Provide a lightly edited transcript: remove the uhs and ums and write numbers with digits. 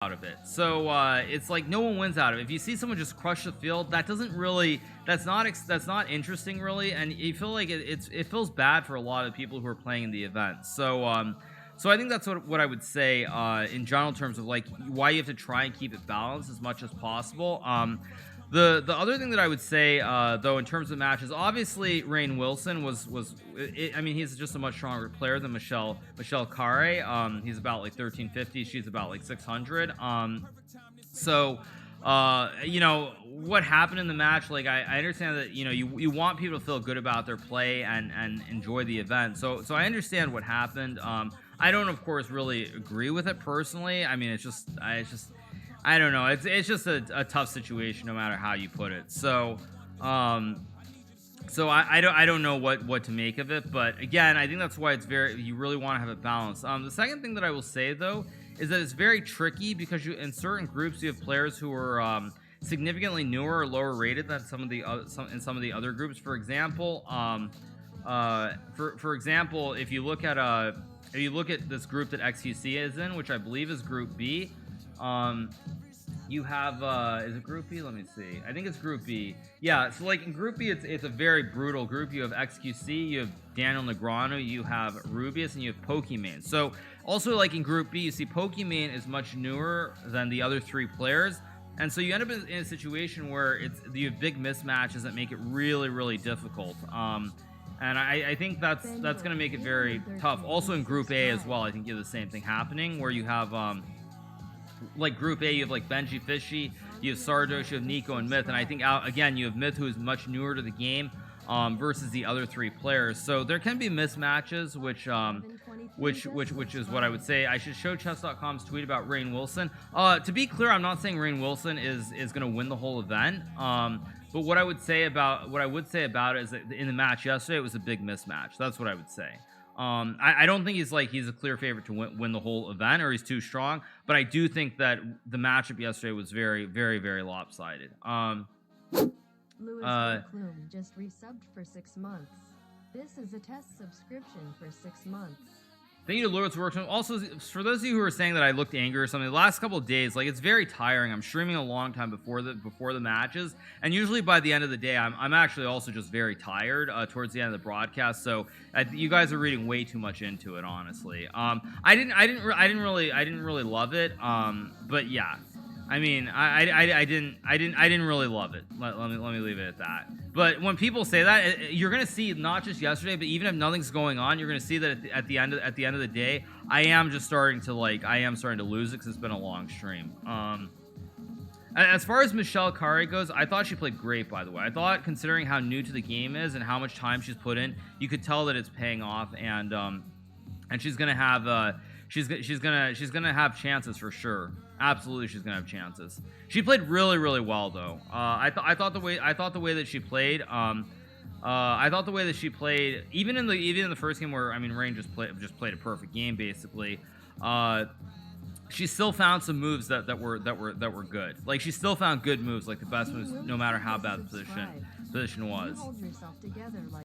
out of it. So it's like no one wins out of it. If you see someone just crush the field, that doesn't really that's not interesting really, and you feel like it feels bad for a lot of people who are playing in the event. So I think that's what I would say in general terms of like why you have to try and keep it balanced as much as possible. The other thing that I would say though in terms of matches, obviously Rainn Wilson I mean he's just a much stronger player than Michelle Kare. He's about like 1350, she's about like 600. So you know what happened in the match, like I understand that you know you want people to feel good about their play and enjoy the event, so I understand what happened. I don't of course really agree with it personally. I mean it's just I don't know, it's just a tough situation no matter how you put it. So I don't know what to make of it, but again, I think that's why you really want to have it balanced. The second thing that I will say though is that it's very tricky because in certain groups you have players who are significantly newer or lower rated than some of the other groups. For example, for example, if you look at this group that XQC is in, which I believe is Group B, you have is it Group B? Let me see. I think it's Group B. Yeah, so like in Group B, it's a very brutal group. You have XQC, you have Daniel Negreanu, you have Rubius, and you have Pokimane. So also like in Group B, you see Pokimane is much newer than the other three players, and so you end up in a situation where you have big mismatches that make it really difficult. And I think that's going to make it very tough. Also in Group A as well, I think you have the same thing happening where you have like Group A, you have like Benji Fishy, you have Sardosh, you have Nico and Myth, and I think again you have Myth, who is much newer to the game versus the other three players. So there can be mismatches, which is what I would say. I should show chess.com's tweet about Rainn Wilson. To be clear, I'm not saying Rainn Wilson is going to win the whole event. But what I would say about it is that in the match yesterday, it was a big mismatch. That's what I would say. I don't think he's a clear favorite to win the whole event, or he's too strong. But I do think that the matchup yesterday was very lopsided. Louis Klume just resubbed for 6 months. This is a test subscription for 6 months. Thank you to Lewis Workman. Also, for those of you who are saying that I looked angry or something, the last couple of days, like it's very tiring. I'm streaming a long time before the matches, and usually by the end of the day, I'm actually also just very tired towards the end of the broadcast. So you guys are reading way too much into it, honestly. I didn't really love it. But yeah. I mean, I didn't really love it. Let me leave it at that. But when people say that, you're gonna see not just yesterday, but even if nothing's going on, you're gonna see that at the end of the day, I am starting to lose it because it's been a long stream. As far as Michelle Kare goes, I thought she played great. By the way, I thought considering how new to the game is and how much time she's put in, you could tell that it's paying off, and she's gonna have she's gonna have chances for sure. Absolutely, she's gonna have chances. She played really well though. I thought the way that she played. I thought the way that she played, even in the first game where I mean Rainn just played a perfect game basically. She still found some moves that were good. Like she still found good moves, like the best moves, no matter how bad the position was.